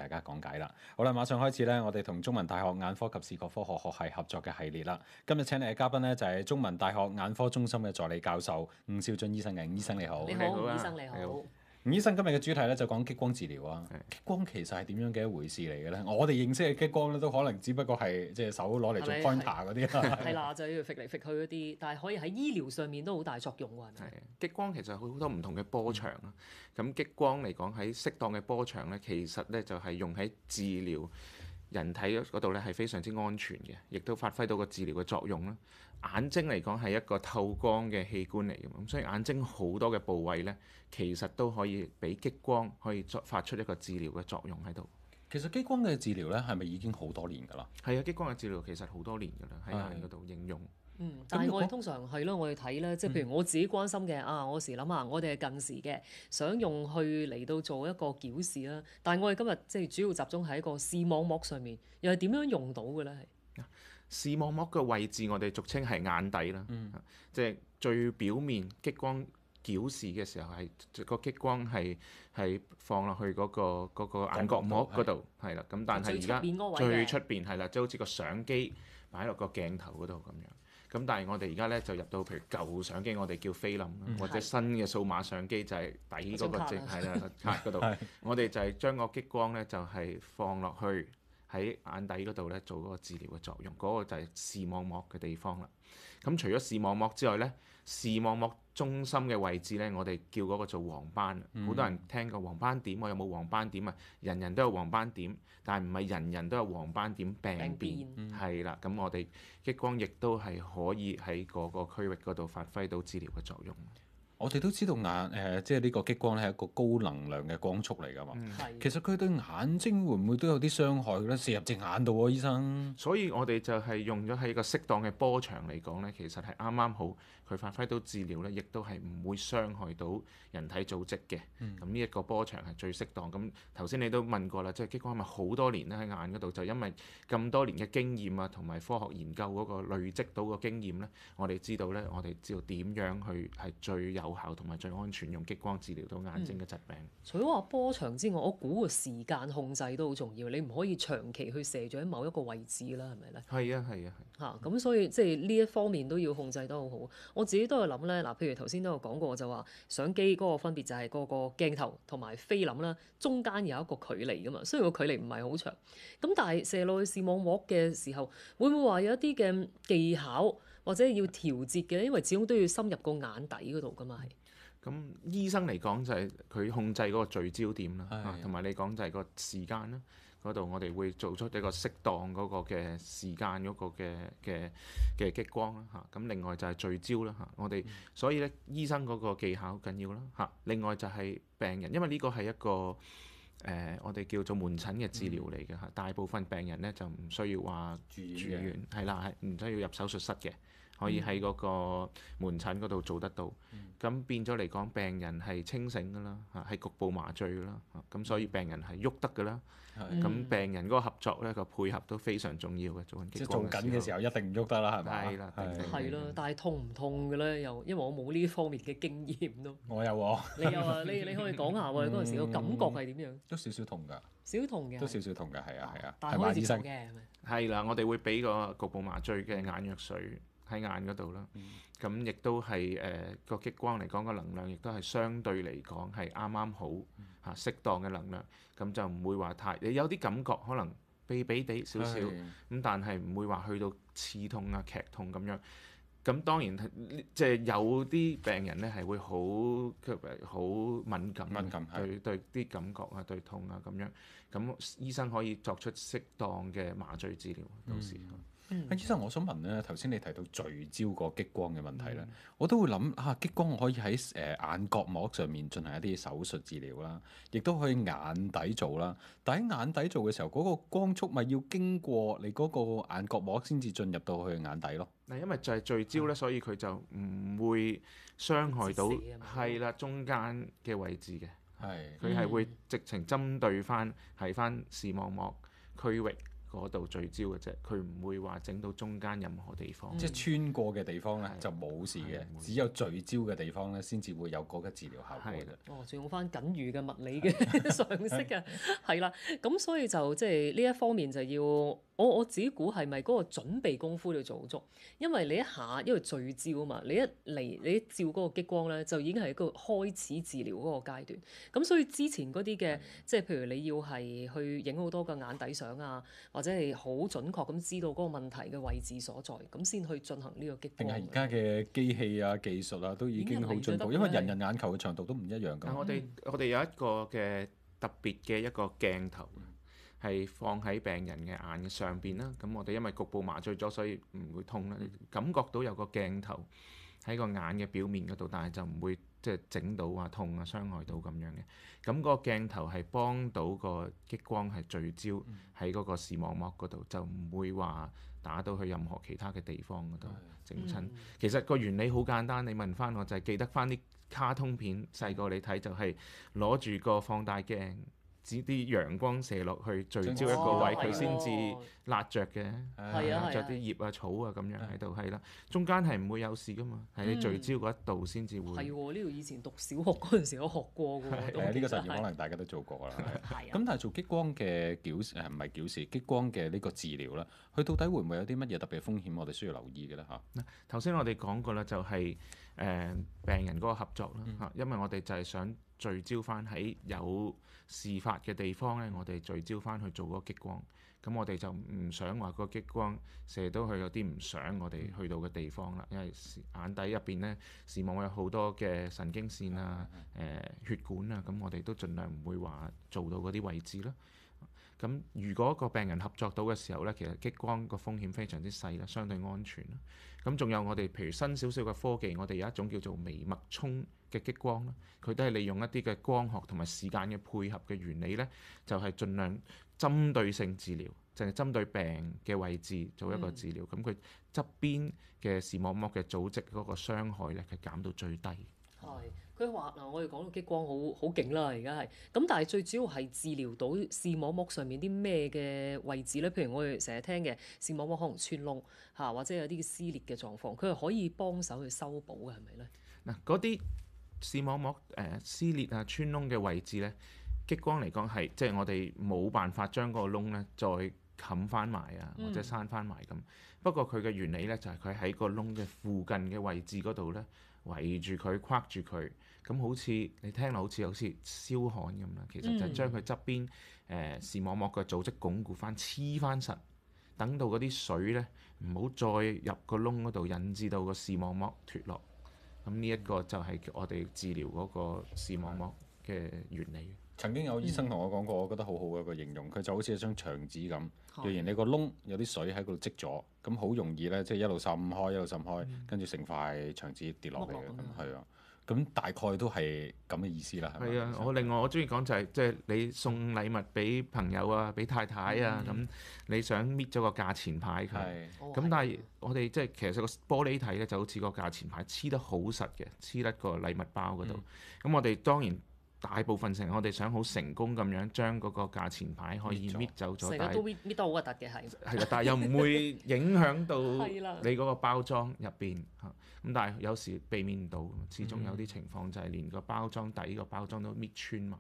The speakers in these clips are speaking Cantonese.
大家講解啦。好啦，馬上開始咧，我哋同中文大學眼科及視覺科學學系合作嘅系列啦。今日請嚟嘅嘉賓咧就係中文大學眼科中心嘅助理教授伍兆俊醫生嘅。伍醫生你好。你好，伍醫生你好。伍醫生今日嘅主題咧就講激光治療啊。激光其實係點樣嘅一回事嚟嘅咧？我哋認識嘅激光咧都可能只不過係即係手攞嚟做 pointer 嗰啲啦。係啦，就要揈嚟揈去嗰啲，但係可以喺醫療上面都好大作用喎。係咪？激光其實好多唔同嘅波長啊。咁激光嚟講喺適當嘅波長咧，其實咧就係用喺治療人體嗰度咧係非常之安全嘅，亦都發揮到個治療嘅作用啦。眼睛嚟講係一個透光嘅器官嚟嘅，咁所以眼睛好多嘅部位咧，其實都可以俾激光可以發出一個治療嘅作用喺度。其實激光嘅治療咧係咪已經好多年㗎啦？係啊，激光嘅治療其實好多年㗎啦，喺眼嗰度應用。但係我哋通常係咯，我哋睇咧，即係譬如我自己關心嘅我時諗下，我哋係近視嘅，想用去嚟到做一個矯視啦。但係我哋今日即係主要集中喺一個視網膜上面，又係點樣用到嘅咧？係視網膜嘅位置，我哋俗稱係眼底啦，即係最表面激光矯視嘅時候係個激光係放落去嗰個眼角膜嗰度，係啦。咁但係而家最出邊係啦，即係好似個相機擺落個鏡頭嗰度咁樣。咁但係我哋而家咧就入到譬如舊相機，我哋叫菲林或者新嘅數碼相機就係底嗰個正係啦卡嗰度。我哋就係將個激光咧就係放落去喺眼底嗰度咧做嗰個治療嘅作用，嗰個就係視網膜嘅地方啦。咁除咗視網膜之外咧，視網膜中心嘅位置咧，我哋叫嗰個做黃斑。好多人聽過黃斑點，我有冇黃斑點啊？人人都有黃斑點，但係唔係人人都有黃斑點病變。係啦，咁我哋激光亦都係可以喺嗰個區域嗰度發揮到治療嘅作用。我哋都知道即係呢個激光咧係一個高能量嘅光束嚟㗎嘛。其實佢對眼睛會唔會都有啲傷害咧？射入隻眼度喎，醫生。所以我哋就係用咗喺一個適當嘅波長嚟講咧，其實係啱啱好，佢發揮到治療咧，亦都係唔會傷害到人體組織嘅。咁呢一個波長係最適當。咁頭先你都問過啦，即係激光係咪好多年咧喺眼嗰度？就因為咁多年嘅經驗啊，同埋科學研究嗰個累積到個經驗咧，我哋知道咧，我哋知道點樣去係最有效同埋最安全用激光治療到眼睛嘅疾病。除咗話波長之外，我估個時間控制都好重要。你唔可以長期去射咗喺某一個位置啦，係咪咧？係啊。咁所以即係呢一方面都要控制得好好。我自己都有諗咧，譬如頭先都有講過，就話相機嗰個分別就係嗰個鏡頭同埋菲林啦，中間有一個距離噶嘛。雖然個距離唔係好長，咁但係射落去視網膜嘅時候，會唔會話有一啲嘅技巧或者要調節嘅？因為始終都要深入個眼底嗰度噶嘛。咁醫生嚟講就係佢控制嗰個聚焦點啦，同埋你講就係個時間啦，嗰度我哋會做出一個適當嗰個嘅時間嗰個嘅激光啦嚇。咁另外就係聚焦啦嚇，我哋所以咧醫生嗰個技巧緊要啦嚇。另外就係病人，因為呢個係一個我哋叫做門診嘅治療嚟嘅嚇。大部分病人咧就唔需要話住院，係啦，係唔需要入手術室嘅。可以喺嗰個門診嗰度做得到，咁變咗嚟講，病人係清醒㗎啦，係局部麻醉㗎啦，咁所以病人係喐得㗎啦。咁病人嗰個合作咧，個配合都非常重要嘅，做緊激光即係做緊嘅時候一定唔喐得啦，係咪？係啦，係咯，但係痛唔痛嘅咧？又因為我冇呢方面嘅經驗咯。我有喎。你有啊？你可以講下喎，嗰陣時個感覺係點樣？都少少痛㗎。少痛嘅。都少少痛㗎，係啊。但係可以接受嘅係咪？係啦，我哋會俾個局部麻醉嘅眼藥水喺眼嗰度啦，咁亦都係個激光嚟講個能量，亦都係相對嚟講係啱啱好嚇適當嘅能量，咁就唔會話太你有啲感覺可能痹痹地少少，咁但係唔會話去到刺痛啊劇痛咁樣。咁當然即係有啲病人咧係會好敏感對啲感覺啊對痛啊咁樣，咁醫生可以作出適當嘅麻醉治療到時。醫生，我想問咧，頭先你提到聚焦個激光嘅問題咧，我都會諗激光可以喺眼角膜上面進行一啲手術治療啦，亦都可以眼底做啦。但喺眼底做嘅時候，嗰個光束咪要經過你嗰個眼角膜先至進入到去眼底咯。嗱，因為就係聚焦咧，所以佢就唔會傷害到係啦中間嘅位置嘅。佢係會直情針對翻視網膜區域嗰度聚焦嘅啫，佢唔會話整到中間任何地方。即係穿過嘅地方咧就冇事嘅，係只有聚焦嘅地方咧先至會有嗰個治療效果嘅。哦，仲用翻僅餘嘅物理嘅常識啊，係啦，咁所以就即係呢一方面就要我自己估係咪嗰個準備功夫要做足，因為你一下因為聚焦啊嘛，你一嚟你一照嗰個激光咧，就已經係一個開始治療嗰個階段。咁所以之前嗰啲嘅即係譬如你要係去影好多個眼底相啊，或者係好準確咁知道嗰個問題嘅位置所在，咁先去進行呢個激光。定係而家嘅機器啊、技術啊都已經好進步，因為人眼球嘅長度都唔一樣㗎。我哋有一個嘅特別嘅一個鏡頭，係放喺病人嘅眼嘅上邊啦。咁我哋因為局部麻醉咗，所以唔會痛啦。感覺到有個鏡頭喺個眼嘅表面嗰度，但係就唔會即係整到啊、痛啊、傷害到咁樣嘅。咁個鏡頭係幫到個激光係聚焦喺嗰個視網膜嗰度，就唔會話打到去任何其他嘅地方嗰度整親。其實個原理好簡單，你問翻我就係記得翻啲卡通片，細個你睇就係攞住個放大鏡，指啲陽光射落去聚焦一個位，佢先至辣着嘅，辣着啲葉啊、草啊咁樣喺度，係啦。中間係唔會有事噶嘛，係你聚焦嗰一度先至會。係喎，呢度以前讀小學嗰陣時有學過㗎喎。係呢個實驗可能大家都做過啦。咁但係做激光嘅唔係矯視，激光嘅呢個治療啦，佢到底會唔會有啲乜嘢特別風險我哋需要留意嘅咧？嚇，頭先我哋講過啦，就係病人嗰個合作啦嚇，因為我哋就係想聚焦翻喺有事發嘅地方咧，我哋聚焦翻去做嗰個激光。咁我哋就唔想話個激光射到去有啲唔想我哋去到嘅地方啦，因為眼底入邊咧視網有好多嘅神經線啊、血管啊，咁我哋都盡量唔會話做到嗰啲位置啦。咁如果個病人合作到嘅時候咧，其實激光個風險非常之細啦，相對安全啦。咁仲有我哋譬如新少少嘅科技，我哋有一種叫做微脈衝嘅激光啦，佢都係利用一啲嘅光學同埋時間嘅配合嘅原理咧，就係盡量針對性治療，就係針對病嘅位置做一個治療。咁佢側邊嘅視網膜嘅組織嗰個傷害咧，佢減到最低。係，佢話嗱，我哋講到激光好勁啦，而家係咁，但係最主要係治療到視網膜上面啲咩嘅位置咧？譬如我哋成日聽嘅視網膜可能穿窿嚇，或者有啲撕裂嘅狀況，佢係可以幫手去修補嘅，係咪咧？嗱，嗰啲視網膜撕裂啊、穿窿嘅位置咧，激光嚟講係即係我哋冇辦法將個窿咧再冚翻埋啊，或者閂翻埋咁。不過佢嘅原理咧就係佢喺個窿嘅附近嘅位置嗰度咧，圍住佢、框住佢，咁好似你聽落好似燒焊咁啦。其實就係將佢側邊視網膜嘅組織鞏固翻、黐翻實，等到嗰啲水咧唔好再入個窿嗰度，引致到個視網膜脫落。咁呢一個就係我哋治療嗰個視網膜嘅原理。曾經有醫生同我講過，我覺得好好嘅一個形容，佢就好似一張牆紙咁。若然你個窿有啲水喺嗰度積咗，咁好容易咧，即係一路滲開，一路滲開，跟住成塊牆紙跌落嚟嘅。咁係啊，咁大概都係咁嘅意思啦。係啊，我中意講就係即係你送禮物俾朋友啊，俾太太啊，咁你想搣咗個價錢牌佢，咁但係我哋即係其實個玻璃體咧就好似個價錢牌黐得好實嘅，黐得個禮物包嗰度。咁我哋當然大部分我哋想好成功咁樣將嗰個價錢牌可以搣走咗，成日都搣得好核突嘅係。係啦，但係又唔會影響到你嗰個包裝入邊嚇。咁但係有時避免唔到，始終有啲情況就係連個包裝底個包裝都搣穿埋，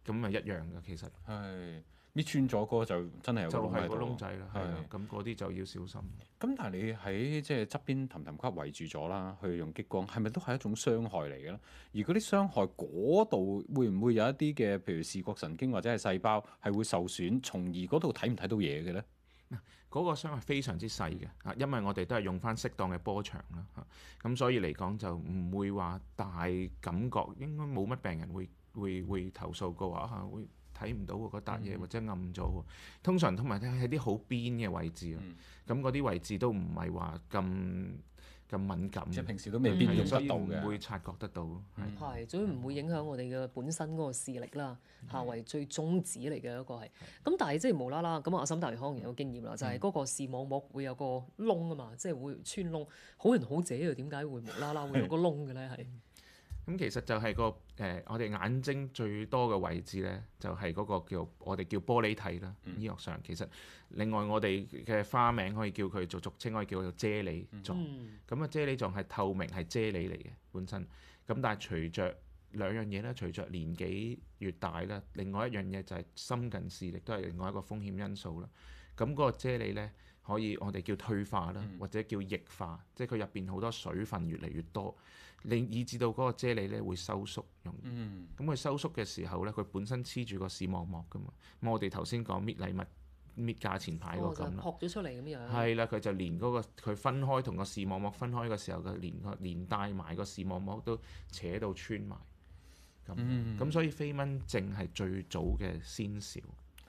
咁咪一樣嘅其實。係搣穿咗嗰個就真係有個窿喺度。就係個窿仔啦，係啊，咁嗰啲就要小心。咁但係你喺即係側邊氹氹框圍住咗啦，去用激光，係咪都係一種傷害嚟嘅咧？而嗰啲傷害嗰度會唔會有一啲嘅，譬如視覺神經或者係細胞係會受損，從而嗰度睇唔睇到嘢嘅咧？嗰個傷係非常之細嘅嚇，因為我哋都係用翻適當嘅波長啦嚇，咁所以嚟講就唔會話大感覺，應該冇乜病人會投訴過話嚇會睇唔到嗰笪嘢或者暗咗喎。通常同埋喺啲好邊嘅位置啊，咁嗰啲位置都唔係話咁敏感，即係平時都未必用得到嘅，唔會察覺得到。係，總之唔會影響我哋嘅本身嗰個視力啦，嚇為最宗旨嚟嘅一個係。咁但係即係無啦啦，咁阿沈大夫可能有經驗啦，就係嗰個視網膜會有個窿啊嘛，即係會穿窿，好人好者啊，點解會無啦啦會有個窿嘅咧？係咁其實就係我哋眼睛最多嘅位置咧，就係嗰個我哋叫玻璃體啦。醫學上其實另外我哋嘅花名可以叫佢做俗稱可以叫佢做啫喱狀。咁啊啫喱狀係透明係啫喱嚟嘅本身。咁但係隨着兩樣嘢咧，隨着年紀越大咧，另外一樣嘢就係深近視，亦都係另外一個風險因素啦。咁嗰個啫喱咧，可以我哋叫退化啦，或者叫液化，即係佢入邊好多水分越嚟越多，令以致到嗰個啫喱咧會收縮容易。咁佢收縮嘅時候咧，佢本身黐住個視網膜噶嘛。咁我哋頭先講搣禮物、搣價錢牌嗰個咁啦，撲咗出嚟咁樣。係啦，佢就連嗰佢分開同個視網膜分開嘅時候，佢連帶埋個視網膜都扯到穿埋。咁所以飛蚊症係最早嘅先兆。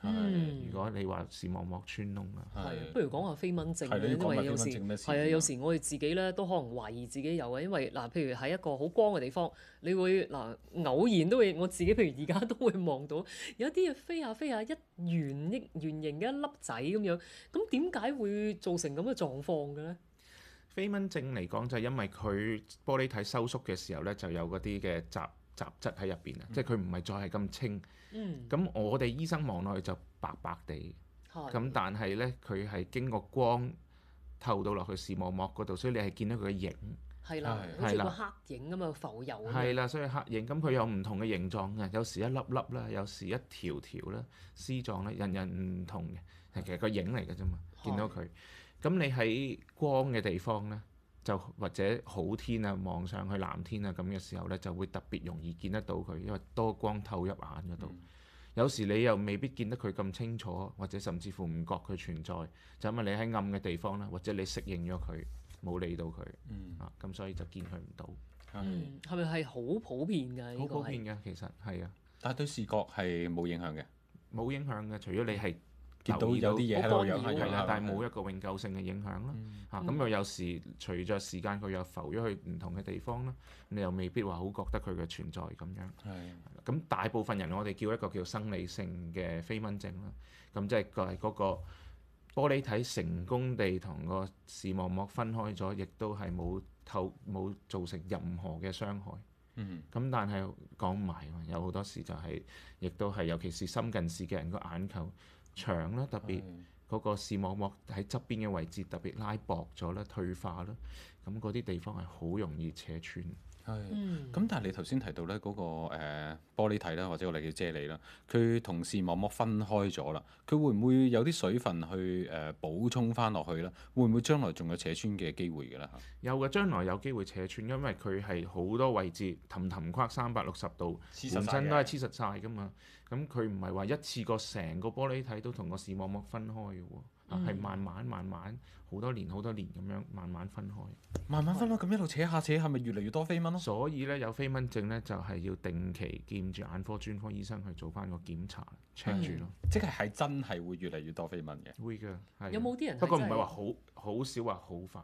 如果你話視網膜穿窿啊，係，不如講下飛蚊症啦，係你因為有講下飛蚊症時咩事係啊，有時我哋自己咧都可能懷疑自己有啊，因為嗱，譬如喺一個好光嘅地方，你會偶然都會，我自己譬如而家都會望到有一啲嘢飛下飛下，一圓形嘅一粒仔咁樣，咁點解會造成咁嘅狀況嘅咧？飛蚊症嚟講就係因為佢玻璃體收縮嘅時候咧，就有嗰啲嘅雜質喺入邊啊，即係佢唔係再係咁清。咁我哋醫生望落去就白白地，咁但係咧佢係經過光透到落去視網膜嗰度，所以你係見到佢嘅影。係啦，好似個黑影咁啊浮遊。係啦，所以黑影咁佢有唔同嘅形狀嘅，有時一粒粒啦，有時一條條啦，絲狀咧，人唔同嘅，係其實個影嚟嘅啫嘛，見到佢。咁你喺光嘅地方咧，就或者好天啊，望上去藍天啊咁嘅時候咧，就會特別容易見得到佢，因為多光透入眼嗰度。有時你又未必見得佢咁清楚，或者甚至乎唔覺佢存在，就因為你喺暗嘅地方啦，或者你適應咗佢，冇理到佢，咁所以就見佢唔到。係咪係好普遍㗎？好普遍嘅，其實係啊，但係對視覺係冇影響嘅，冇影響嘅，除咗你係見到有啲嘢喺度有係啦，但係冇一個永久性嘅影響啦。咁又有時隨着時間佢又浮咗去唔同嘅地方啦，你又未必話好覺得佢嘅存在咁樣。咁大部分人我哋叫一個叫生理性嘅飛蚊症啦。咁即係嗰個玻璃體成功地同個視網膜分開咗，亦都係冇造成任何嘅傷害。咁但係講唔埋，有好多時就係，亦都係尤其是深近視嘅人個眼球長啦，特別嗰個視網膜喺側邊嘅位置特別拉薄咗啦、退化啦，咁嗰啲地方係好容易扯穿。咁但係你頭先提到咧嗰個玻璃體啦，或者我哋叫啫喱啦，佢同視網膜分開咗啦，佢會唔會有啲水分去補充翻落去咧？會唔會將來仲有扯穿嘅機會嘅咧？有嘅，將來有機會扯穿，因為佢係好多位置氹框360度，本身都係黐實晒噶嘛。咁佢唔係話一次過成個玻璃體都同個視網膜分開嘅喎，係慢慢好多年咁樣慢慢分開。慢慢分開，咁一路扯下扯，係咪越嚟越多飛蚊咯？所以咧有飛蚊症咧，就係要定期見住眼科專科醫生去做翻個檢查 check 住咯。即係真係會越嚟越多飛蚊嘅。會㗎，係。有冇啲人不過唔係話好少話好快，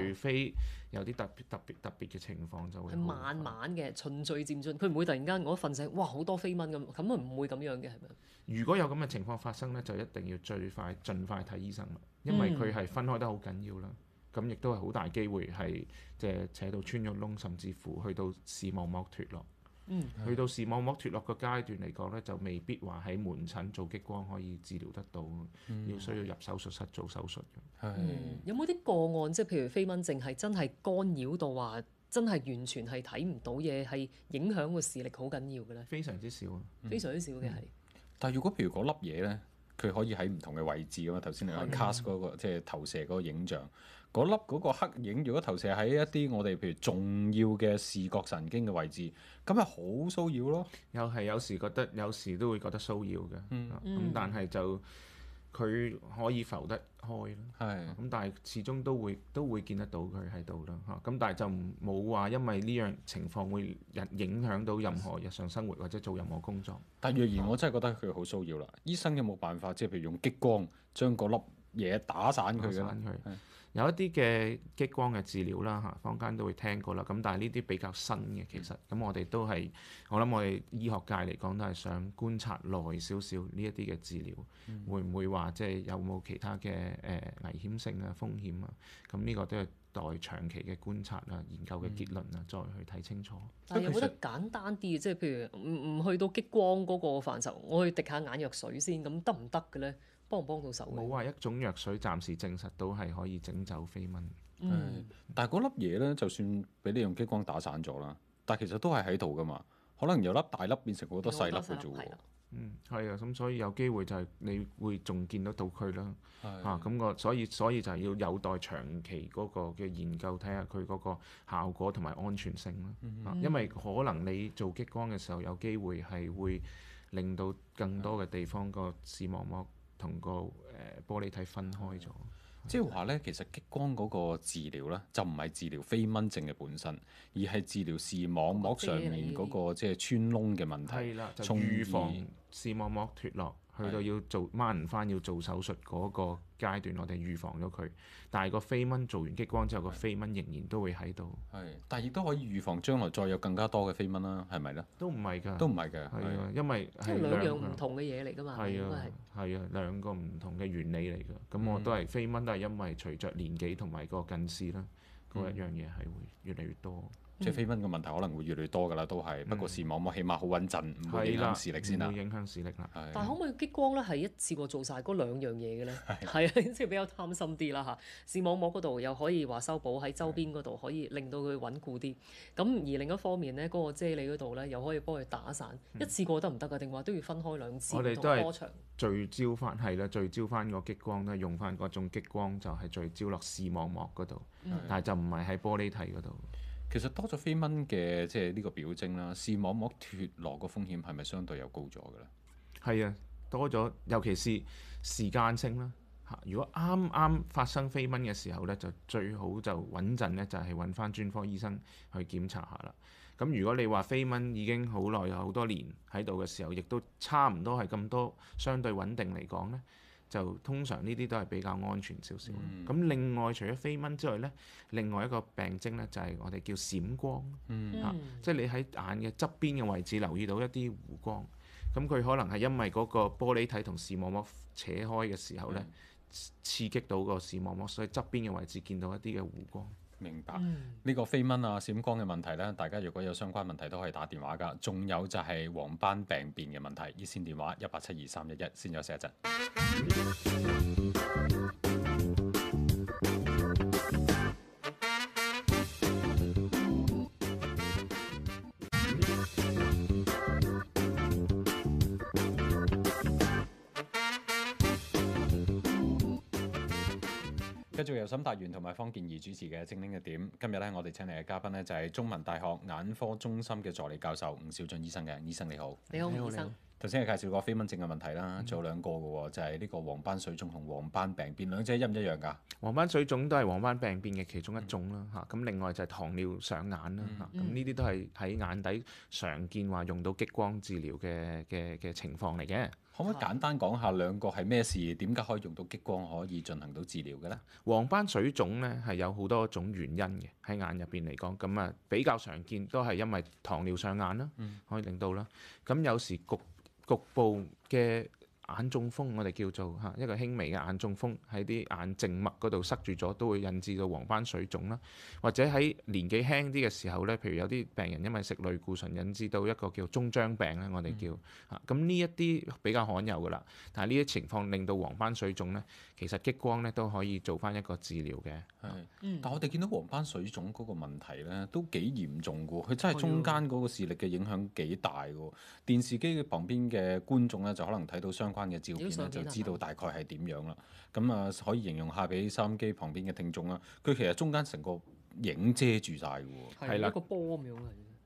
除非有啲特別嘅情況就會。係慢慢嘅循序漸進，佢唔會突然間我一瞓醒，哇好多飛蚊咁啊唔會咁樣嘅係咪？如果有咁嘅情況發生咧，就一定要盡快睇醫生啦，因為佢係分開得好緊要啦。咁亦都係好大機會係即係扯到穿咗窿，甚至乎去到視網膜脫落。去到視網膜脫落個階段嚟講咧，就未必話喺門診做激光可以治療得到，要需要入手術室做手術嘅。有冇啲個案即係譬如飛蚊症係真係干擾到話真係完全係睇唔到嘢，係影響個視力好緊要嘅咧？非常之少啊，非常之少嘅係。但係如果譬如嗰粒嘢咧，佢可以喺唔同嘅位置㗎嘛？頭先你講 cast 嗰個即係投射嗰個影像。嗰粒嗰個黑影，如果投射喺一啲我哋譬如重要嘅視覺神經嘅位置，咁咪好騷擾咯。又係有時都會覺得騷擾嘅。咁但係就佢可以浮得開咯。咁但係始終都會見得到佢喺度啦。咁但係就冇話因為呢樣情況會影響到任何日常生活或者做任何工作。但若然我真係覺得佢好騷擾啦，醫生有冇辦法即係譬如用激光將嗰粒嘢打散佢嘅？有一啲嘅激光嘅治療啦，坊間都會聽過啦。咁但係呢啲比較新嘅，其實咁我哋都係，我諗我哋醫學界嚟講都係想觀察耐少少呢一啲嘅治療，會唔會話即係有冇其他嘅危險性啊、風險啊？咁呢個都係待長期嘅觀察啊、研究嘅結論啊，再去睇清楚。但係有冇得簡單啲？即係譬如唔去到激光嗰個範疇，我去滴下眼藥水先，咁得唔得嘅咧？幫唔幫到手嘅？冇話一種藥水暫時證實到係可以整走飛蚊。但係嗰粒嘢咧，就算俾你用激光打散咗啦，但係其實都係喺度噶嘛。可能由粒大粒變成好多細粒嘅啫喎。係啊，咁所以有機會就係你會仲見得到佢啦。係咁所以就係要有待長期嗰個嘅研究，睇下佢嗰個效果同埋安全性啦。因為可能你做激光嘅時候，有機會係會令到更多嘅地方個視網膜同個玻璃體分開咗。即係話咧，其實激光嗰個治療咧，就唔係治療飛蚊症嘅本身，而係治療視網膜上面嗰個即係穿窿嘅問題。係啦，就從預防而視網膜脱落，去到要做掹唔翻要做手術嗰個階段，我哋預防咗佢。但係個飛蚊做完激光之後，個飛蚊仍然都會喺度。係，但係亦都可以預防將來再有更加多嘅飛蚊啦，係咪咧？都唔係㗎，都唔係嘅，係啊，因為即係兩樣唔同嘅嘢嚟㗎嘛，係啊應該係。係啊，兩個唔同嘅原理嚟㗎。咁我都係飛蚊都係因為隨着年紀同埋個近視啦，嗰一樣嘢係會越嚟越多。即係飛蚊嘅問題可能會越嚟越多㗎啦，都係。不過視網膜起碼好穩陣，唔會影響視力先啦唔會。影響視力啦。係但係可唔可以激光咧係一次過做晒嗰兩樣嘢嘅咧？係啊，即係比較貪心啲啦嚇。視網膜嗰度又可以話修補，喺周邊嗰度可以令到佢穩固啲。咁而另一方面咧，嗰個啫喱嗰度咧又可以幫佢打散。一次過得唔得啊？定話都要分開兩次唔我哋都係同波長？聚焦翻係啦，聚焦翻個激光都係用翻嗰種激光，就係聚焦落視網膜嗰度，但係就唔係喺玻璃體嗰度。其實多咗飛蚊嘅即係呢個表徵啦，視網膜脱落個風險係咪相對又高咗嘅咧？係啊，多咗，尤其是時間性啦嚇。如果啱啱發生飛蚊嘅時候咧，就最好就穩陣咧，就係揾翻專科醫生去檢查下啦。咁如果你話飛蚊已經好耐有好多年喺度嘅時候，亦都差唔多係咁多相對穩定嚟講咧，就通常呢啲都係比較安全少少。咁另外除咗飛蚊之外咧，另外一個病徵咧就係我哋叫閃光，即係你喺眼嘅側邊嘅位置留意到一啲弧光，咁佢可能係因為嗰個玻璃體同視網膜扯開嘅時候咧，刺激到個視網膜，所以側邊嘅位置見到一啲嘅弧光。明白。呢個飛蚊啊、閃光嘅問題咧，大家如果有相關問題都可以打電話㗎。仲有就係黃斑病變嘅問題，熱線電話1872311，先休息一陣。繼續由沈達元同埋方健儀主持嘅精靈一點。今日咧，我哋請嚟嘅嘉賓咧就係中文大學眼科中心嘅助理教授吳兆俊醫生嘅。醫生你好。你好，醫生。頭先係介紹過飛蚊症嘅問題啦，仲有兩個嘅喎，就係呢個黃斑水腫同黃斑病變，兩者一唔一樣㗎？黃斑水腫都係黃斑病變嘅其中一種啦嚇，咁另外就係糖尿上眼啦嚇，咁呢啲都係喺眼底常見話用到激光治療嘅情況嚟嘅。可唔可以簡單講下兩個係咩事？點解可以用到激光可以進行到治療嘅咧？黃斑水腫咧係有好多種原因嘅，喺眼入邊嚟講，咁啊比較常見都係因為糖尿上眼啦，可以令到啦。咁有時局部嘅眼中風，我哋叫做嚇一個輕微嘅眼中風，喺啲眼靜脈嗰度塞住咗，都會引致到黃斑水腫啦。或者喺年紀輕啲嘅時候咧，譬如有啲病人因為食類固醇，引致到一個叫中漿病咧，我哋叫嚇。咁呢一啲比較罕有㗎啦。但係呢啲情況令到黃斑水腫咧，其實激光咧都可以做翻一個治療嘅。但我哋見到黃斑水腫嗰個問題咧，都幾嚴重㗎喎。佢真係中間嗰個視力嘅影響幾大㗎喎。電視機嘅旁邊嘅觀眾咧，就可能睇到相關嘅照片咧，就知道大概係點樣啦。咁啊，可以形容下俾收音機旁邊嘅聽眾啦。佢其實中間成個影遮住晒㗎喎。係一個波咁樣嘅。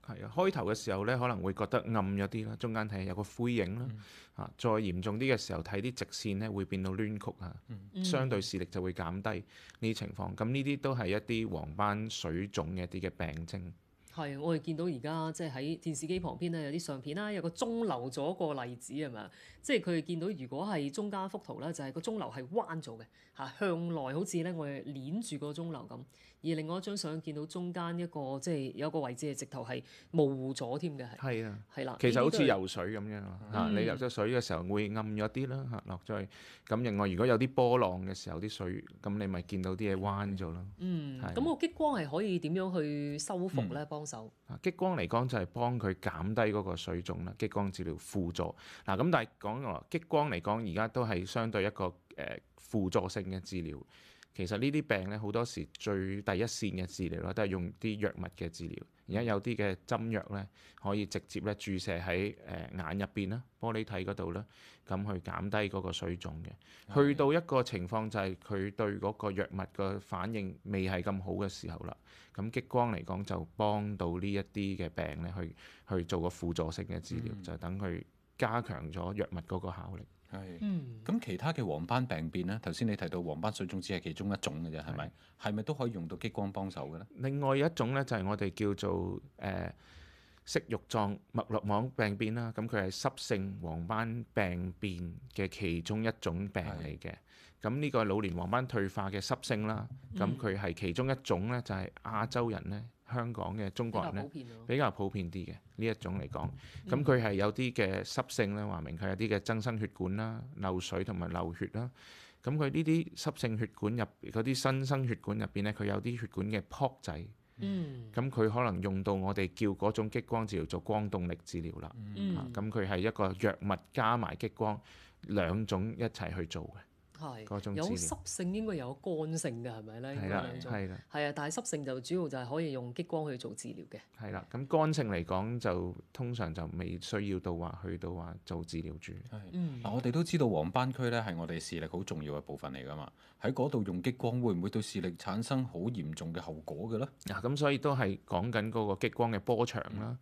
係啊，開頭嘅時候咧，可能會覺得暗咗啲啦，中間睇有個灰影啦，再嚴重啲嘅時候睇啲直線咧會變到攣曲啊，相對視力就會減低呢啲情況。咁呢啲都係一啲黃斑水腫嘅一啲嘅病徵。係，我哋見到而家即係喺電視機旁邊咧有啲相片啦，有個鐘樓做一個例子係咪啊？即係佢哋見到如果係中間幅圖咧，就係個鐘樓係彎咗嘅嚇，向內好似咧我哋攣住個鐘樓咁。而另外一張相見到中間一個即係有一個位置係直頭係模糊咗添嘅係。係啊，係啦，其實好似呢啲都係游水咁樣嚇，你游咗水嘅時候會暗咗啲啦嚇，落咗去。咁另外如果有啲波浪嘅時候，啲水咁你咪見到啲嘢彎咗咯。係咁個激光係可以點樣去修復咧？幫手激光嚟講就係幫佢減低嗰個水腫啦，激光治療輔助。嗱咁但係講話激光嚟講，而家都係相對一個輔助性嘅治療。其實呢啲病咧好多時最第一線嘅治療咧都係用啲藥物嘅治療。而家有啲嘅針藥咧可以直接咧注射喺眼入邊啦、玻璃體嗰度啦，咁去減低嗰個水腫嘅。去到一個情況就係佢對嗰個藥物嘅反應未係咁好嘅時候啦，咁激光嚟講就幫到呢一啲嘅病咧去做個輔助性嘅治療，就等佢加強咗藥物嗰個效力。係，咁其他嘅黃斑病變咧，頭先你提到黃斑水腫只係其中一種嘅啫，係咪？係咪都可以用到激光幫手嘅咧？另外一種咧就係我哋叫做色肉狀脈絡網病變啦，咁佢係濕性黃斑病變嘅其中一種病嚟嘅。咁呢個係老年黃斑退化嘅濕性啦，咁佢係其中一種咧，就係亞洲人咧、香港嘅中國人咧比較普遍啲嘅呢一種嚟講。咁佢係有啲嘅濕性咧，話明佢有啲嘅增生血管啦、漏水同埋漏血啦。咁佢呢啲濕性血管入嗰啲新生血管入邊咧，佢有啲血管嘅泡仔。咁佢可能用到我哋叫嗰種激光治療做光動力治療啦。咁佢係一個藥物加埋激光兩種一齊去做嘅。嗰種治療有濕性應該有乾性嘅係咪咧？係啦，係啊，但係濕性就主要就係可以用激光去做治療嘅。係啦，咁乾性嚟講就通常就未需要到話去到話做治療住。嗱，我哋都知道黃斑區咧係我哋視力好重要嘅部分嚟㗎嘛，喺嗰度用激光會唔會對視力產生好嚴重嘅後果嘅咧？咁所以都係講緊嗰個激光嘅波長啦、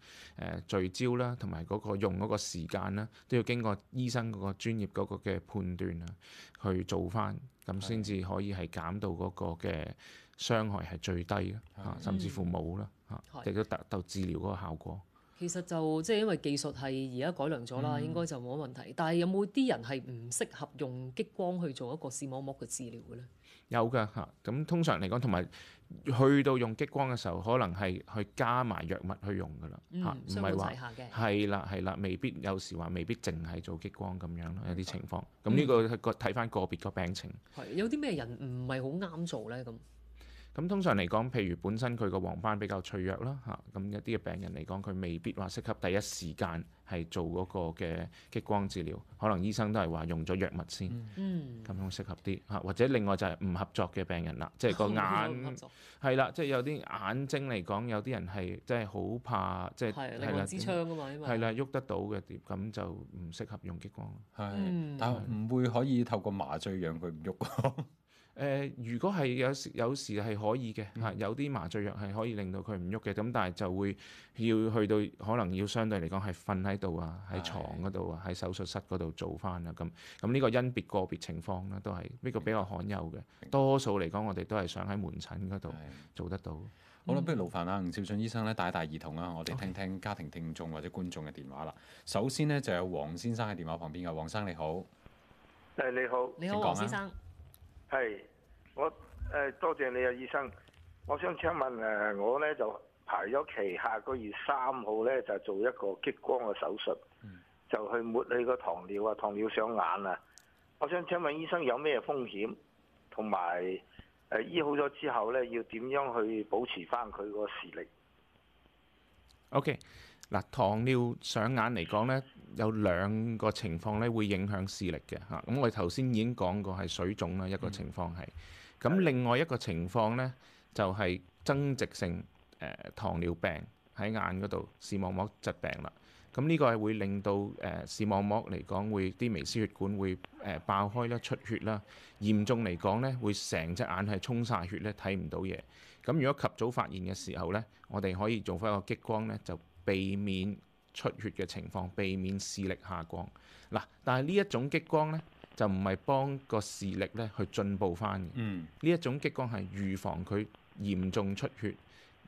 聚焦啦，同埋嗰個用嗰個時間啦，都要經過醫生嗰個專業嗰個嘅判斷啊，去做翻，咁先至可以係減到嗰個嘅傷害係最低嘅，甚至乎冇啦，亦都達到治療嗰個效果。其實就即係因為技術係而家改良咗啦，應該就冇乜問題。但係有冇啲人係唔適合用激光去做一個視網膜嘅治療嘅咧？有㗎嚇，咁通常嚟講，同埋去到用激光嘅時候，可能係去加埋藥物去用㗎啦嚇，唔係話係啦，未必有時話未必淨係做激光咁樣咯，有啲情況。咁呢個睇翻個別個病情。係有啲咩人唔係好啱做咧咁？咁通常嚟講，譬如本身佢個黃斑比較脆弱啦嚇，咁一啲嘅病人嚟講，佢未必話適合第一時間係做嗰個嘅激光治療，可能醫生都係話用咗藥物先，咁樣適合啲嚇。或者另外就係唔合作嘅病人啦，即係個眼係啦，即係有啲眼睛嚟講，有啲人係即係好怕，即係另外支槍啊嘛，係啦，喐得到嘅碟，咁就唔適合用激光。係，但係唔會可以透過麻醉讓佢唔喐。如果係有時係可以嘅嚇，有啲麻醉藥係可以令到佢唔喐嘅，咁但係就會要去到可能要相對嚟講係瞓喺度啊，喺床嗰度啊，喺手術室嗰度做翻啊咁。咁呢個因別個別情況啦，都係呢個比較罕有嘅。多數嚟講，我哋都係想喺門診嗰度做得到。好啦，不如勞煩啊，吳兆俊醫生咧帶一帶兒童啦，我哋聽聽家庭聽眾或者觀眾嘅電話啦。首先呢，就有黃先生喺電話旁邊嘅，黃生你好。你好，你好，黃先生。係，我多謝你啊，醫生。我想請問我咧就排咗期，下個月3號咧就做一個激光嘅手術，就去抹你個糖尿啊，糖尿上眼啊。我想請問醫生有咩風險，同埋醫好咗之後咧要點樣去保持翻佢個視力 ？OK， 嗱，糖尿上眼嚟講咧，有兩個情況咧會影響視力嘅嚇。咁我哋頭先已經講過係水腫啦，一個情況係。咁另外一個情況咧就係增殖性糖尿病喺眼嗰度視網膜疾病啦。咁呢個係會令到視網膜嚟講會啲微絲血管會爆開啦、出血啦。嚴重嚟講咧會成隻眼係沖晒血咧，睇唔到嘢。咁如果及早發現嘅時候咧，我哋可以做翻個激光咧，就避免出血嘅情況，避免視力下降。嗱，但係呢一種激光咧就唔係幫個視力咧去進步翻嘅。呢一種激光係預防佢嚴重出血，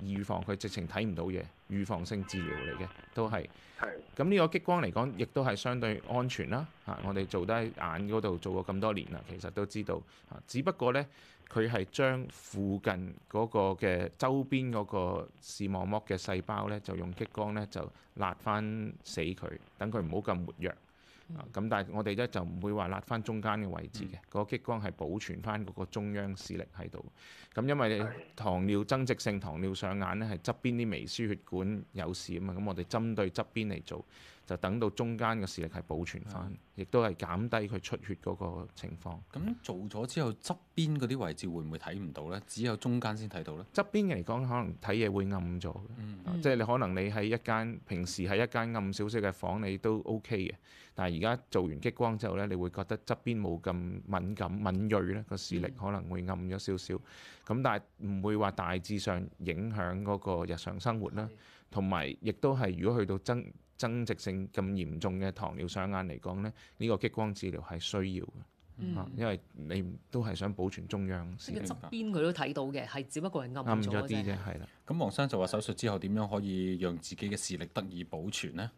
預防佢直情睇唔到嘢，預防性治療嚟嘅都係。係咁呢個激光嚟講，亦都係相對安全啦。我哋做得喺眼嗰度做過咁多年啦，其實都知道。只不過呢，佢係將附近嗰個嘅周邊嗰個視網膜嘅細胞呢，就用激光呢，就辣翻死佢，等佢唔好咁活躍。咁但係我哋咧就唔會話辣翻中間嘅位置嘅，個激光係保存翻嗰個中央視力喺度。咁因為糖尿增殖性糖尿上眼咧係側邊啲微輸血管有事啊嘛，咁我哋針對側邊嚟做，就等到中間嘅視力係保存翻，亦都係減低佢出血嗰個情況。咁做咗之後，側邊嗰啲位置會唔會睇唔到呢？只有中間先睇到呢？側邊嘅嚟講，可能睇嘢會暗咗嘅，即係你可能你喺一間平時喺一間暗少少嘅房，你都 OK 嘅。但係而家做完激光之後呢，你會覺得側邊冇咁敏感敏鋭咧，個視力可能會暗咗少少。咁但係唔會話大致上影響嗰個日常生活啦。同埋亦都係如果去到增殖性咁嚴重嘅糖尿上眼嚟講呢，呢個激光治療係需要嘅。因為你都係想保存中央視力。側邊佢都睇到嘅，係只不過係暗暗咗咗啲啫，係啦。咁黃生就話手術之後點樣可以讓自己嘅視力得以保存呢？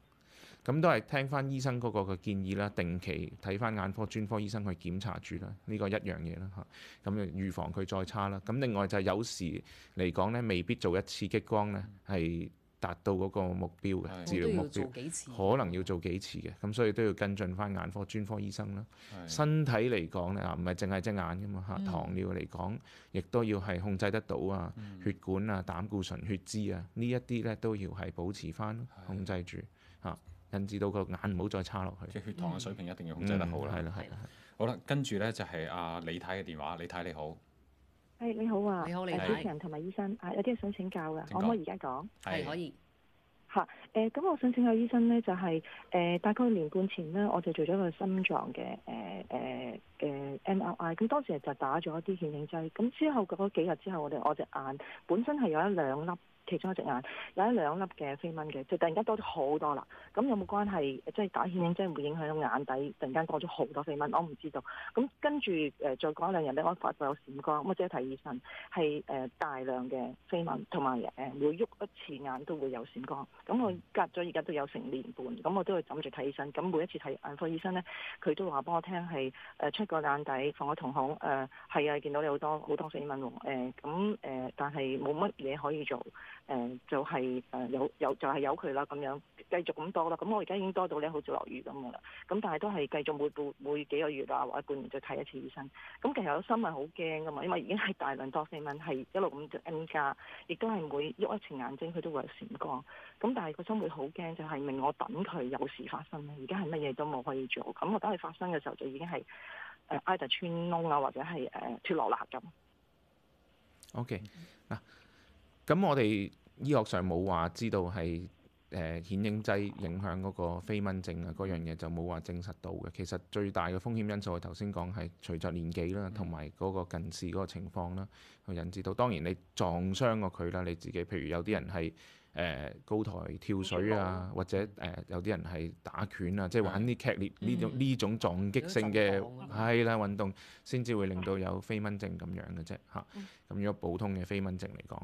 咁都係聽翻醫生嗰個嘅建議啦，定期睇翻眼科專科醫生去檢查住啦，呢個一樣嘢啦嚇。咁就預防佢再差啦。咁另外就係有時嚟講呢，未必做一次激光呢係達到嗰個目標嘅治療目標，可能要做幾次嘅。咁所以都要跟進翻眼科專科醫生啦。身體嚟講呢，唔係淨係隻眼噶嘛嚇，糖尿嚟講亦都要係控制得到啊，血管啊、膽固醇、血脂啊呢一啲呢都要係保持翻控制住嚇。引致到個眼唔好再差落去，即係血糖嘅水平一定要控制得好啦。係啦，好啦，跟住咧就係阿李太嘅電話。李太你好，你好啊，你好，李太。主持人同埋醫生有啲想請教嘅，可唔可以而家講？係可以。嚇咁我想請教醫生呢，就係大概年半前呢，我就做咗個心臟嘅MRI，咁當時就打咗啲顯影劑，咁之後嗰幾日之後，我隻眼本身係有一兩粒。其中一隻眼有一兩粒嘅飛蚊嘅，就突然間多咗好多啦。咁有冇關係？即係打顯影劑會影響到眼底，突然間多咗好多飛蚊，我唔知道。咁跟住再過一兩日咧，我發覺有閃光，咁我即係睇醫生，係大量嘅飛蚊，同埋每喐一次眼都會有閃光。咁我隔咗而家都有成年半，咁我都會枕住睇醫生。咁每一次睇眼科醫生咧，佢都話幫我聽係出個眼底放個瞳孔，係啊，見到你好多飛蚊喎。但係冇乜嘢可以做。就係就係由佢啦，咁樣繼續咁多啦。咁我而家已經多到咧，好似落雨咁噶啦。咁但係都係繼續每幾個月啊，或者半年再睇一次醫生。咁其實我心係好驚噶嘛，因為已經係大量多飛蚊，係一路咁 N 加，亦都係每喐一次眼睛佢都會有閃光。咁但係個心會好驚，就係明我等佢有事發生咧。而家係乜嘢都冇可以做，咁我等佢發生嘅時候就已經係either穿窿啊，或者係脱落啦咁。OK 嗱。咁我哋醫學上冇話知道係顯影劑影響嗰個飛蚊症啊，嗰樣嘢就冇話證實到嘅。其實最大嘅風險因素我頭先講係隨着年紀啦，同埋嗰個近視嗰個情況啦，去引致到。當然你撞傷過佢啦，你自己譬如有啲人係高台跳水啊，或者有啲人係打拳啊，即係玩啲劇烈呢種撞擊性嘅係啦運動，先至會令到有飛蚊症咁樣嘅啫嚇。咁如果普通嘅飛蚊症嚟講，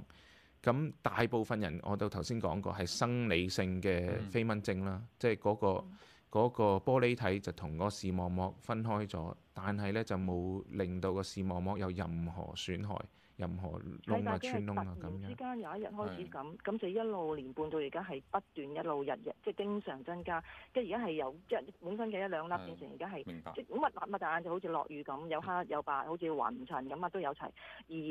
咁大部分人我都頭先講過係生理性嘅飛蚊症啦，即係嗰個玻璃體就同個視網膜分開咗，但係咧就冇令到個視網膜有任何損害。任何窿啊、穿窿啊咁樣。之間有一日開始咁就一路年半到而家係不斷一路日即係經常增加，跟住而家係由即係本身嘅一兩粒變成而家係即係密大眼就好似落雨咁，有黑有白，好似雲層咁啊都有齊。而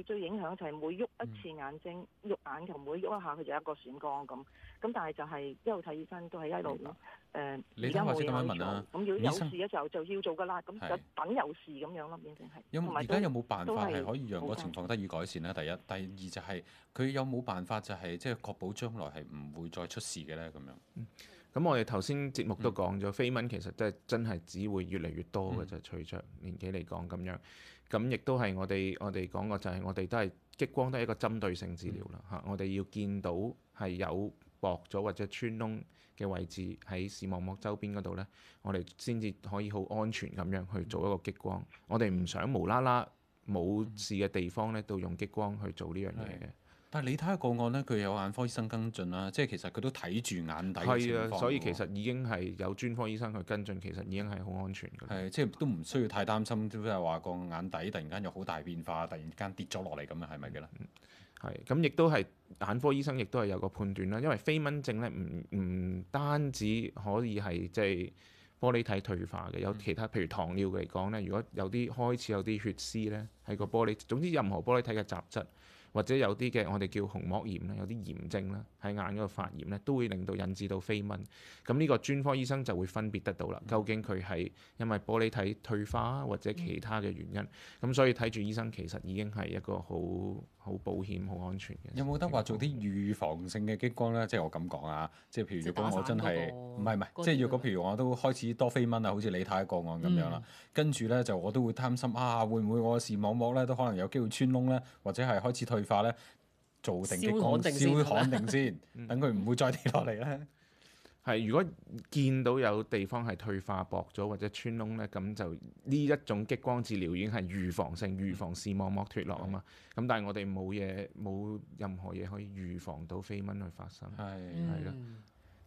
最影響就係每喐一次眼睛，喐眼球每喐一下佢就有一個閃光咁。咁但係就係一路睇醫生都係一路而家冇嘢可以做。咁如果有事嘅時候就要做㗎啦，咁就等有事咁樣咯，變成係。而家有冇辦法係可以讓個情況得以改善呢？第一，第二就係佢有冇辦法就係即係確保將來係唔會再出事嘅呢？咁樣。咁我哋頭先節目都講咗，飛蚊其實真係只會越嚟越多嘅，就隨着年紀嚟講咁樣。咁亦都係我哋講過就係我哋都係激光都係一個針對性治療啦嚇。我哋要見到係有薄咗或者穿窿嘅位置喺視網膜周邊嗰度呢，我哋先至可以好安全咁樣去做一個激光。我哋唔想無啦啦冇事嘅地方呢，都用激光去做呢樣嘢嘅。但係你睇下個案咧，佢有眼科醫生跟進啦，即係其實佢都睇住眼底嘅情況係啊，所以其喎實已經係有專科醫生去跟進，其實已經係好安全㗎啦。係即係都唔需要太擔心，即係話個眼底突然間有好大變化，突然間跌咗落嚟咁樣，係咪嘅咧？係咁，亦都係眼科醫生亦都係有個判斷啦。因為飛蚊症咧，唔單止可以係即係玻璃體退化嘅，有其他譬如糖尿嚟講咧，如果有啲開始有啲血絲咧喺個玻璃，總之任何玻璃體嘅雜質。或者有啲嘅我哋叫虹膜炎啦，有啲炎症啦，喺眼嗰度發炎咧，都會令到引致到飛蚊。咁呢個專科醫生就會分別得到啦，究竟佢係因為玻璃體退化或者其他嘅原因。咁所以睇住醫生其實已經係一個好保險、好安全嘅。有冇得話做啲預防性嘅激光咧？即係我咁講啊，即係譬如如果我真係唔係，即係如果譬如我都開始多飛蚊啊，好似你睇個案咁樣啦，跟住咧就我都會擔心啊，會唔會我嘅視網膜咧都可能有機會穿窿咧，或者係開始退化咧，做定激光燒焊定先，等佢唔會再跌落嚟咧。係，如果見到有地方係退化薄咗或者穿窿咧，咁就呢一種激光治療已經係預防性，預防視網膜脫落啊嘛。咁但係我哋冇任何嘢可以預防到飛蚊去發生。係咯，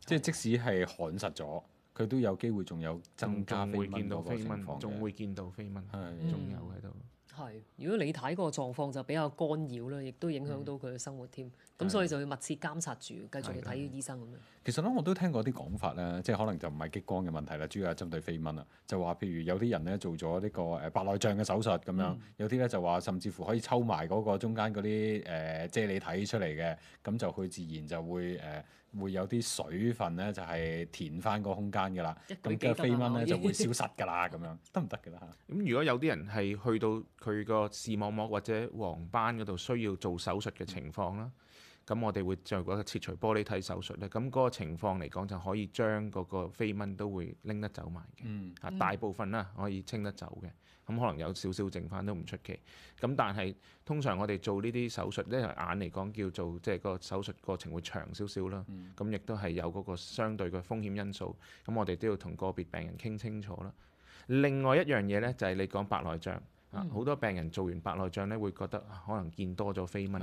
即係即使係焊實咗，佢都有機會仲有增加飛蚊嗰個情況嘅。仲會見到飛蚊，仲有喺度。係，如果你睇個狀況就比較干擾啦，亦都影響到佢嘅生活添。咁所以就要密切監察住，繼續去睇醫生咁樣。其實咧，我都聽過啲講法咧，即係可能就唔係激光嘅問題啦，主要係針對飛蚊啦。就話譬如有啲人咧做咗呢個白內障嘅手術咁樣，有啲咧就話甚至乎可以抽埋嗰個中間嗰啲啫喱體出嚟嘅，咁就佢自然就會有啲水分咧，就係填翻個空間㗎啦。咁嘅飛蚊咧就會消失㗎啦，咁樣得唔得㗎啦？咁如果有啲人係去到佢個視網膜或者黃斑嗰度需要做手術嘅情況啦。咁我哋會做嗰個切除玻璃體手術咧，咁嗰個情況嚟講就可以將嗰個飛蚊都會拎得走埋嘅，大部分啦可以清得走嘅，咁可能有少少剩翻都唔出奇。咁但係通常我哋做呢啲手術咧，眼嚟講叫做即係個手術過程會長少少啦，咁亦都係有嗰個相對嘅風險因素，咁我哋都要同個別病人傾清楚啦。另外一樣嘢咧就係你講白內障。好多病人做完白內障咧，會覺得可能見多咗飛蚊，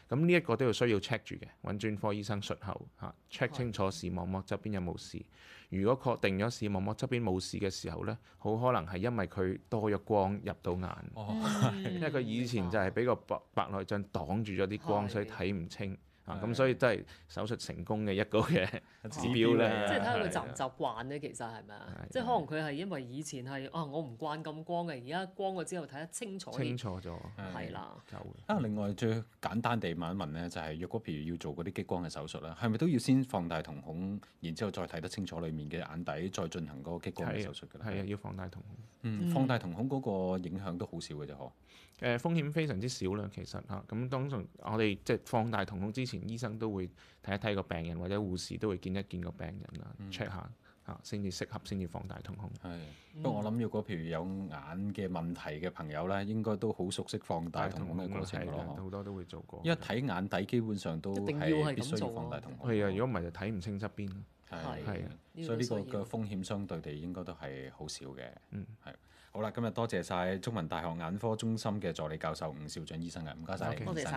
咁呢一個都要需要 check 住嘅，揾專科醫生術後check 清楚視網膜側邊有冇事。如果確定咗視網膜側邊冇事嘅時候咧，好可能係因為佢多咗光入到眼，因為佢以前就係俾個白內障擋住咗啲光，所以睇唔清。咁所以都係手術成功嘅一個嘅指標咧。即係睇下佢習唔習慣咧，其實係咪啊？即係可能佢係因為以前係我唔慣咁光嘅，而家光咗之後睇得清楚咗，係啦。另外最簡單地問一問咧，就係若果譬如要做嗰啲激光嘅手術咧，係咪都要先放大瞳孔，然之後再睇得清楚裡面嘅眼底，再進行嗰個激光嘅手術㗎？係啊，要放大瞳孔。放大瞳孔嗰個影響都好少嘅啫，嗬。風險非常之少啦，其實嚇。咁當從我哋即係放大瞳孔之前，醫生都會睇一睇個病人，或者護士都會見一見個病人啦，check 下嚇先至適合先至放大瞳孔。不過我諗，如果譬如有眼嘅問題嘅朋友咧，應該都好熟悉放大瞳孔嘅過程咯。好多都會做過。因為睇眼底基本上都係必須要放大瞳孔。係啊，如果唔係就睇唔清側邊。係啊，所以呢個嘅風險相對地應該都係好少嘅。係。好啦，今日多謝晒中文大學眼科中心嘅助理教授吳兆準醫生嘅，唔該晒。多謝晒。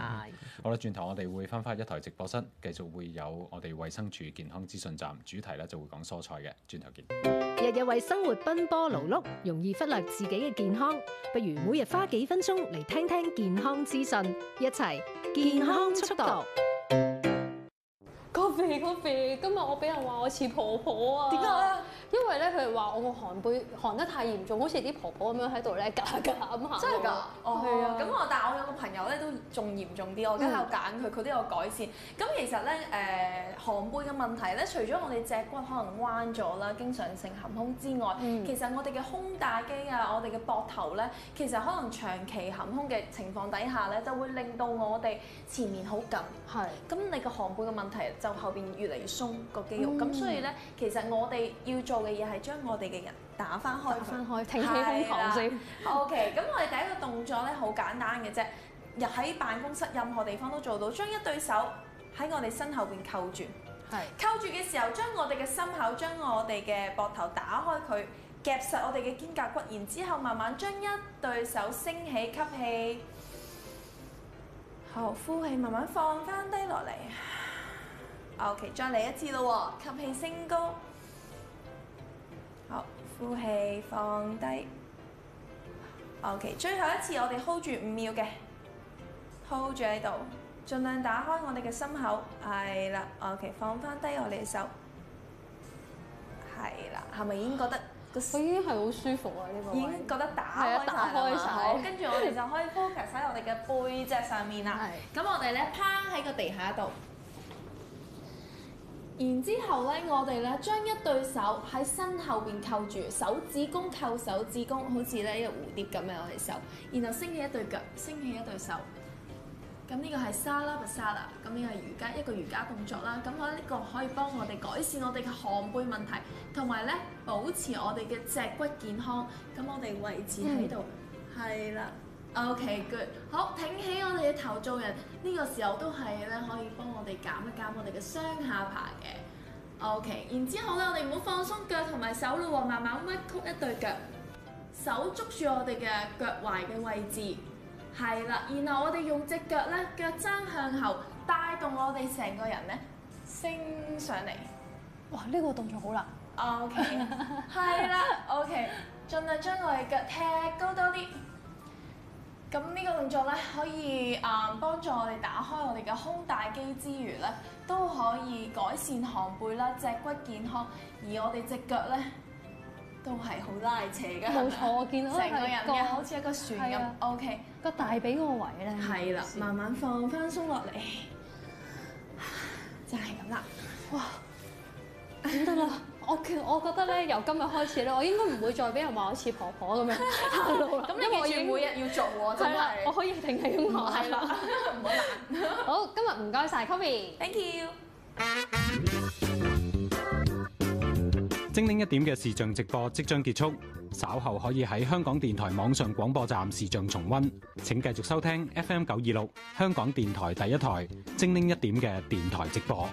好啦，轉頭我哋會翻一台直播室，繼續會有我哋衛生署健康資訊站，主題咧就會講蔬菜嘅，轉頭見。日日為生活奔波勞碌，容易忽略自己嘅健康，不如每日花幾分鐘嚟聽聽健康資訊，一齊健康速讀。Coffee，今日我俾人話我似婆婆啊！點解啊？因為咧，佢哋話我個寒背寒得太嚴重，好似啲婆婆咁樣喺度咧，夾咁行。真係㗎？哦，係啊。咁但係我有個朋友咧都仲嚴重啲，我而家喺度揀佢，佢都有改善。咁其實咧，寒背嘅問題咧，除咗我哋脊骨可能彎咗啦，經常性含胸之外，其實我哋嘅胸大肌啊，我哋嘅膊頭咧，其實可能長期含胸嘅情況底下咧，就會令到我哋前面好緊。係。咁你個寒背嘅問題就後邊越嚟越鬆個肌肉，咁所以咧，其實我哋要做嘅嘢係將我哋嘅人打翻開，挺起胸膛先。OK， 咁我哋第一個動作咧好簡單嘅啫，入喺辦公室任何地方都做到，將一對手喺我哋身後邊扣住，扣住嘅時候，將我哋嘅心口，將我哋嘅膊頭打開佢，夾實我哋嘅肩胛骨，然之後慢慢將一對手升起，吸氣。好，呼氣，慢慢放翻低落嚟。OK， 再嚟一次咯喎，吸氣升高。好，呼氣放低。OK， 最後一次我哋 hold 住5秒嘅 ，hold 住喺度，盡量打開我哋嘅心口。係啦 ，OK， 放翻低我哋嘅手。係啦，係咪已經覺得佢已經係好舒服啊？呢個已經覺得打開打開晒好，跟住我哋就可以 focus 喺我哋嘅背脊上面啦。咁我哋咧趴喺個地下度，然之後咧我哋咧將一對手喺身後邊扣住，手指公扣手指公，好似咧一個蝴蝶咁樣我哋手，然後升起一對腳，升起一對手。咁呢個係沙拉巴沙拉，咁呢個係一個瑜伽動作啦。咁我呢個可以幫我哋改善我哋嘅寒背問題，同埋咧保持我哋嘅脊骨健康。咁我哋維持喺度，係啦。OK good， 好，挺起我哋嘅頭做人。呢個時候都係咧可以幫我哋減一減我哋嘅雙下巴嘅。OK， 然之後咧我哋唔好放鬆腳同埋手咯喎，慢慢屈曲一對腳，手捉住我哋嘅腳踝嘅位置。係啦，然後我哋用隻腳咧，腳踭向後，帶動我哋成個人咧升上嚟。哇！呢個動作好難。OK， 係啦 ，OK， 盡量將我哋腳踢高多啲。咁呢個動作咧可以幫助我哋打開我哋嘅胸大肌之餘咧，都可以改善寒背啦、脊骨健康，而我哋隻腳咧都係好拉扯嘅。冇錯，我見到成個人嘅好似一個船咁。OK。個大髀嗰個位咧，係啦，慢慢放翻鬆落嚟，就係咁啦。哇，咁得啦！我覺得咧，由今日開始咧，我應該唔會再俾人話我似婆婆咁樣行路啦。咁你記住每日要做喎，真係。我可以定係咁話。係啦，唔好懶。好，今日唔該晒 Kobe。Thank you。精靈一點嘅視像直播即將結束，稍後可以喺香港電台網上廣播站視像重溫。請繼續收聽 FM 926香港電台第一台精靈一點嘅電台直播。